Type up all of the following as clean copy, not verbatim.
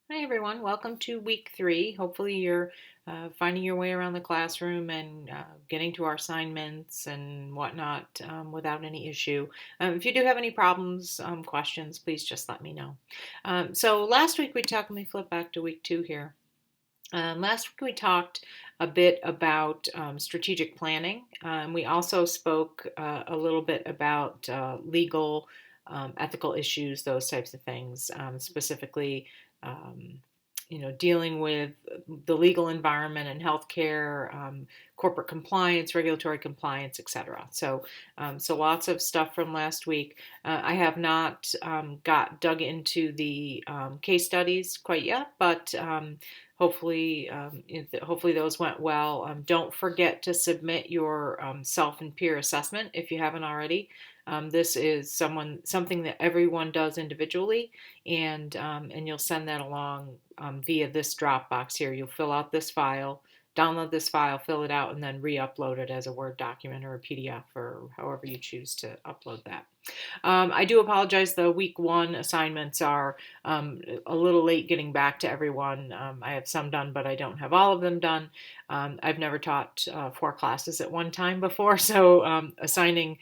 Hi everyone, welcome to week 3. Hopefully you're finding your way around the classroom and getting to our assignments and whatnot without any issue. If you do have any problems, questions, please just let me know. So last week we talked, let me flip back to week 2 here. Last week we talked a bit about strategic planning. We also spoke a little bit about legal, ethical issues, those types of things, specifically, um, dealing with the legal environment and healthcare, corporate compliance, regulatory compliance, etc. So lots of stuff from last week. I have not got dug into the case studies quite yet, but hopefully those went well. Don't forget to submit your self and peer assessment if you haven't already. This is something that everyone does individually, and you'll send that along via this Dropbox here. You'll fill out this file, download this file, fill it out, and then re-upload it as a Word document or a PDF or however you choose to upload that. I do apologize, the week 1 assignments are a little late getting back to everyone. I have some done, but I don't have all of them done. I've never taught 4 classes at one time before, so assigning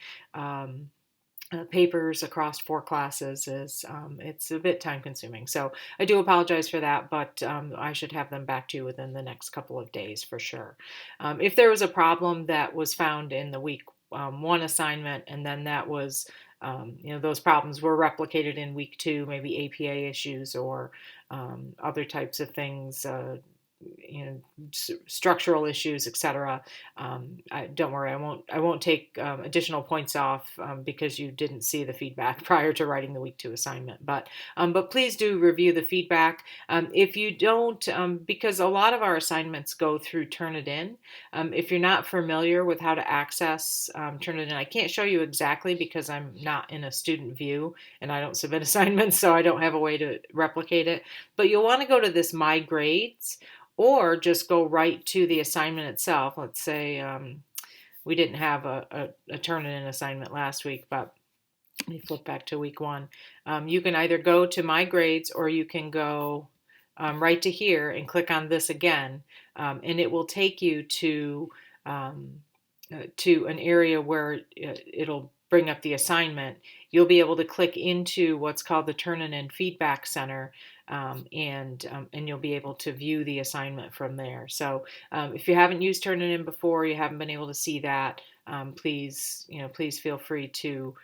papers across 4 classes is it's a bit time consuming. So I do apologize for that, but I should have them back to you within the next couple of days for sure. If there was a problem that was found in the week 1 assignment, and then that was those problems were replicated in week 2, maybe APA issues or other types of things, structural issues, etc. Don't worry, I won't take additional points off because you didn't see the feedback prior to writing the week 2 assignment. But please do review the feedback. If you don't, because a lot of our assignments go through Turnitin. If you're not familiar with how to access Turnitin, I can't show you exactly because I'm not in a student view and I don't submit assignments, so I don't have a way to replicate it. But you'll want to go to this My Grades, or just go right to the assignment itself. Let's say we didn't have a Turnitin assignment last week, but let me flip back to week 1. You can either go to My Grades, or you can go right to here and click on this again, and it will take you to an area where it'll bring up the assignment. You'll be able to click into what's called the Turnitin Feedback Center, and you'll be able to view the assignment from there. So if you haven't used Turnitin before, you haven't been able to see that, please feel free to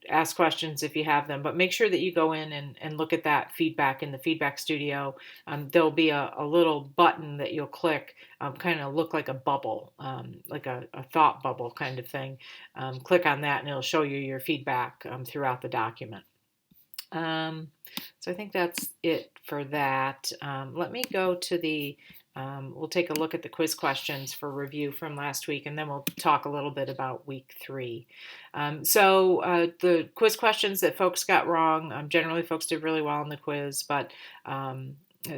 ask questions if you have them, but make sure that you go in and look at that feedback in the feedback studio. There'll be a little button that you'll click, kind of look like a bubble, like a thought bubble kind of thing. Click on that and it'll show you your feedback throughout the document. So I think that's it for that. Let me go to we'll take a look at the quiz questions for review from last week, and then we'll talk a little bit about week 3. So the quiz questions that folks got wrong, generally folks did really well in the quiz, but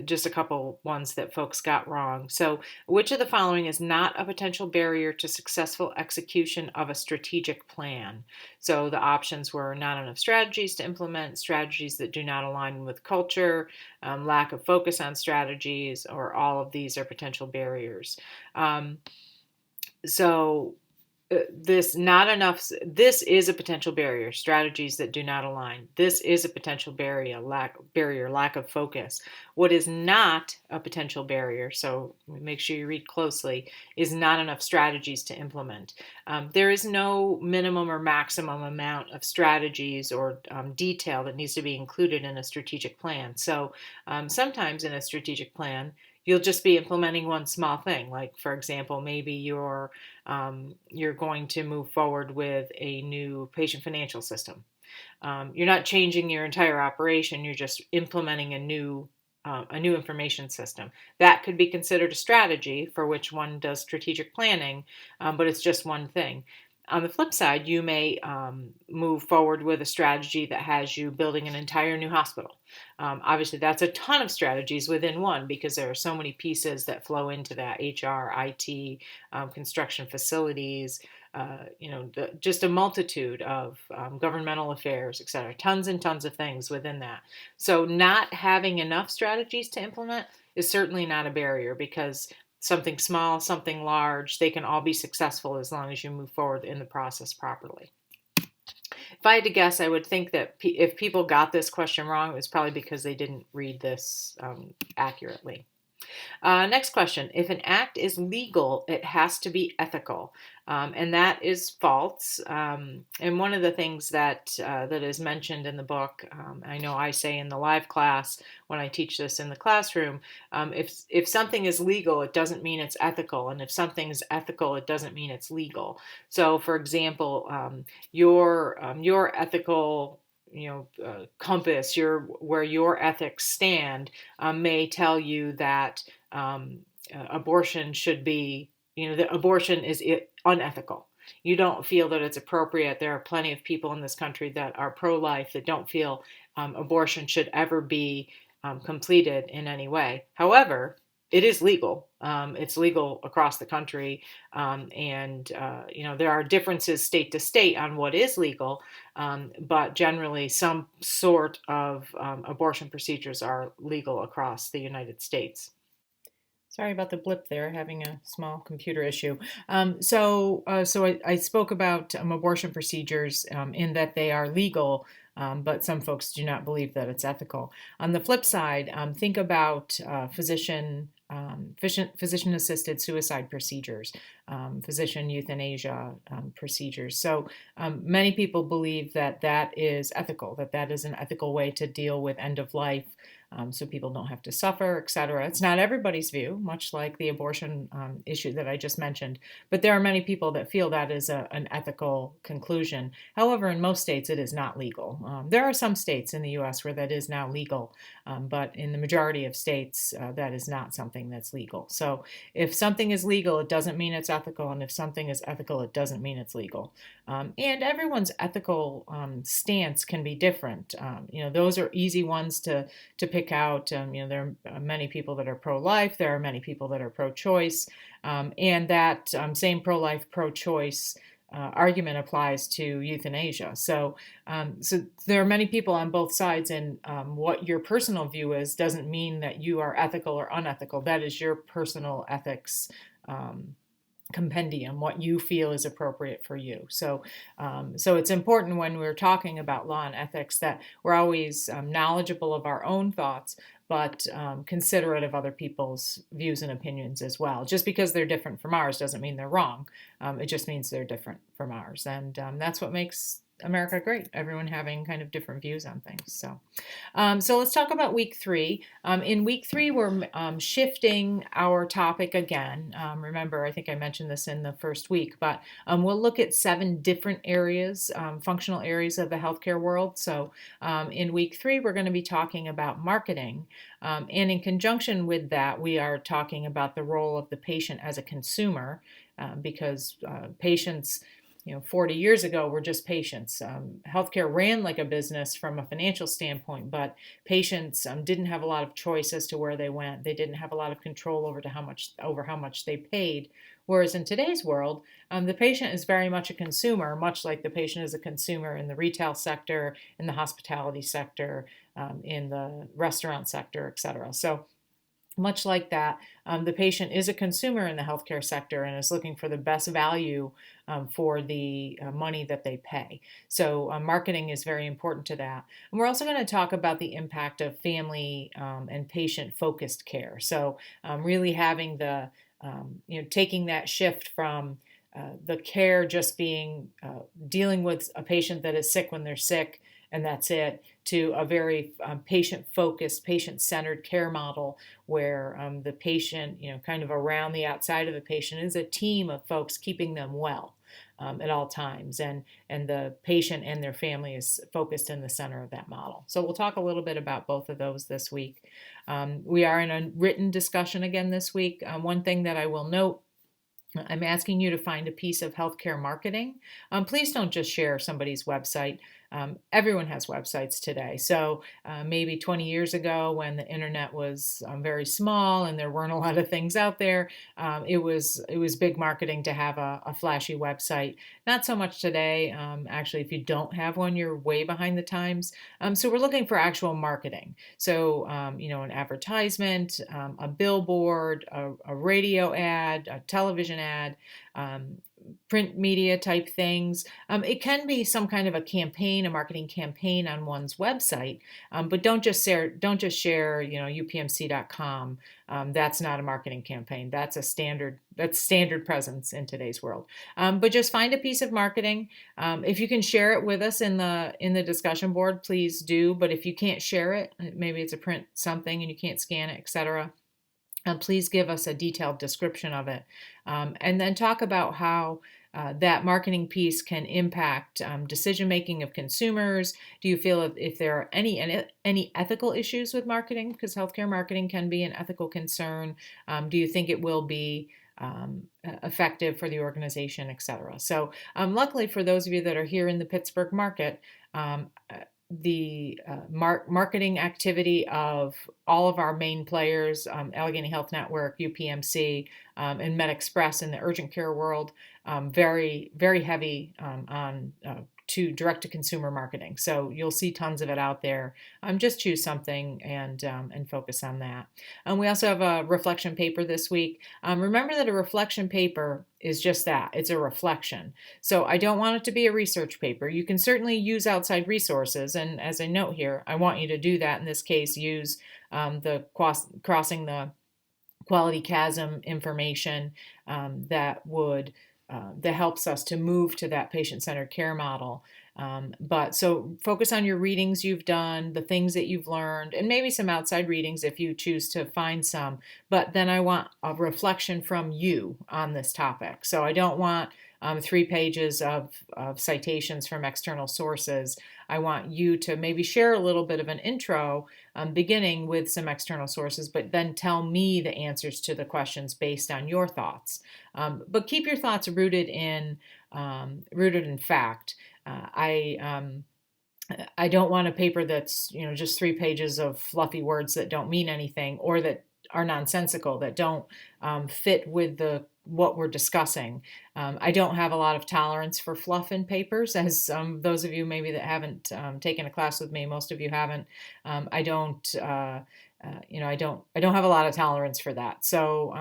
just a couple ones that folks got wrong. So, which of the following is not a potential barrier to successful execution of a strategic plan? So the options were not enough strategies to implement, strategies that do not align with culture, lack of focus on strategies, or all of these are potential barriers. So this is a potential barrier, strategies that do not align. This is a potential barrier, lack of focus. What is not a potential barrier, so make sure you read closely, is not enough strategies to implement. There is no minimum or maximum amount of strategies or detail that needs to be included in a strategic plan. So sometimes in a strategic plan, you'll just be implementing one small thing. Like, for example, maybe you're going to move forward with a new patient financial system. You're not changing your entire operation. You're just implementing a new information system. That could be considered a strategy for which one does strategic planning, but it's just one thing. On the flip side, you may move forward with a strategy that has you building an entire new hospital. Obviously, that's a ton of strategies within one because there are so many pieces that flow into that: HR, IT, construction facilities, just a multitude of governmental affairs, et cetera, tons and tons of things within that. So not having enough strategies to implement is certainly not a barrier, because something small, something large, they can all be successful as long as you move forward in the process properly. If I had to guess, I would think that if people got this question wrong, it was probably because they didn't read this accurately. Next question. If an act is legal, it has to be ethical. And that is false. And one of the things that is mentioned in the book, I know I say in the live class when I teach this in the classroom, if something is legal, it doesn't mean it's ethical. And if something is ethical, it doesn't mean it's legal. So, for example, your ethical compass, where your ethics stand, may tell you that abortion should be, that abortion is unethical. You don't feel that it's appropriate. There are plenty of people in this country that are pro-life that don't feel abortion should ever be completed in any way. However, it is legal. It's legal across the country, and there are differences state to state on what is legal, but generally some sort of abortion procedures are legal across the United States. Sorry about the blip there, having a small computer issue. So I spoke about abortion procedures in that they are legal, but some folks do not believe that it's ethical. On the flip side, think about physician-assisted suicide procedures, physician euthanasia procedures. So many people believe that that is ethical, that is an ethical way to deal with end of life, so people don't have to suffer, etc. It's not everybody's view, much like the abortion issue that I just mentioned, but there are many people that feel that is an ethical conclusion. However, in most states, it is not legal. There are some states in the U.S. where that is now legal, but in the majority of states, that is not something that's legal. So if something is legal, it doesn't mean it's ethical, and if something is ethical, it doesn't mean it's legal. And everyone's ethical stance can be different. Those are easy ones to pick out. There are many people that are pro-life. There are many people that are pro-choice. And that same pro-life, pro-choice argument applies to euthanasia. So there are many people on both sides, and what your personal view is doesn't mean that you are ethical or unethical. That is your personal ethics compendium, what you feel is appropriate for you. So it's important when we're talking about law and ethics that we're always knowledgeable of our own thoughts, but considerate of other people's views and opinions as well. Just because they're different from ours doesn't mean they're wrong. It just means they're different from ours. And that's what makes America great, everyone having kind of different views on things. So let's talk about week 3. In week 3, we're shifting our topic again. Remember, I think I mentioned this in the first week, but we'll look at 7 different areas, functional areas of the healthcare world. So in week 3, we're going to be talking about marketing. And in conjunction with that, we are talking about the role of the patient as a consumer, because patients, 40 years ago, were just patients. Healthcare ran like a business from a financial standpoint, but patients didn't have a lot of choice as to where they went. They didn't have a lot of control over how much they paid. Whereas in today's world, the patient is very much a consumer, much like the patient is a consumer in the retail sector, in the hospitality sector, in the restaurant sector, etc. So much like that, the patient is a consumer in the healthcare sector and is looking for the best value for the money that they pay. So marketing is very important to that. And we're also going to talk about the impact of family and patient-focused care. So really having the, taking that shift from the care just being dealing with a patient that is sick when they're sick, and that's it, to a very patient-focused, patient-centered care model where the patient, kind of around the outside of the patient is a team of folks keeping them well at all times. And the patient and their family is focused in the center of that model. So we'll talk a little bit about both of those this week. We are in a written discussion again this week. One thing that I will note, I'm asking you to find a piece of healthcare marketing. Please don't just share somebody's website. Everyone has websites today. So maybe 20 years ago, when the internet was very small and there weren't a lot of things out there, it was big marketing to have a flashy website. Not so much today. Actually, if you don't have one, you're way behind the times. So we're looking for actual marketing. So an advertisement, a billboard, a radio ad, a television ad. Um, Print media type things. It can be some kind of a campaign, a marketing campaign on one's website, but don't just share upmc.com. That's not a marketing campaign. That's standard presence in today's world. But just find a piece of marketing. If you can share it with us in the discussion board, please do. But if you can't share it, maybe it's a print something and you can't scan it, etc. Please give us a detailed description of it. And then talk about how that marketing piece can impact decision making of consumers. Do you feel if there are any ethical issues with marketing? Because healthcare marketing can be an ethical concern. Do you think it will be effective for the organization, et cetera? So luckily for those of you that are here in the Pittsburgh market, the marketing activity of all of our main players, Allegheny Health Network, UPMC, and MedExpress in the urgent care world, very, very heavy on to direct-to-consumer marketing. So you'll see tons of it out there. Just choose something and focus on that. We also have a reflection paper this week. Remember that a reflection paper is just that. It's a reflection. So I don't want it to be a research paper. You can certainly use outside resources, and as I note here, I want you to do that. In this case, use the crossing the quality chasm information that helps us to move to that patient-centered care model. But so focus on your readings you've done, the things that you've learned, and maybe some outside readings if you choose to find some. But then I want a reflection from you on this topic. So I don't want 3 pages of citations from external sources. I want you to maybe share a little bit of an intro, beginning with some external sources, but then tell me the answers to the questions based on your thoughts. But keep your thoughts rooted in fact. I don't want a paper that's just 3 pages of fluffy words that don't mean anything or that are nonsensical, that don't fit with what we're discussing. I don't have a lot of tolerance for fluff in papers, as those of you maybe that haven't taken a class with me, most of you haven't. I don't have a lot of tolerance for that. So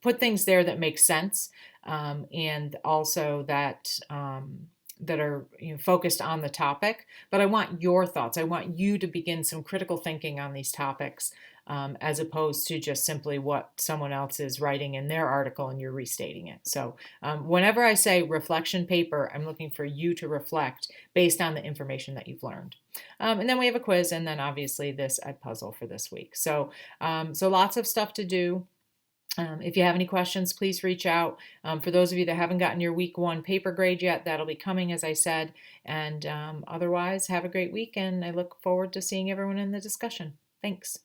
put things there that make sense, and also that are focused on the topic. But I want your thoughts. I want you to begin some critical thinking on these topics, as opposed to just simply what someone else is writing in their article and you're restating it. So whenever I say reflection paper, I'm looking for you to reflect based on the information that you've learned. And then we have a quiz, and then obviously this Edpuzzle for this week. So lots of stuff to do. If you have any questions, please reach out. For those of you that haven't gotten your week 1 paper grade yet, that'll be coming, as I said. And otherwise, have a great week, and I look forward to seeing everyone in the discussion. Thanks.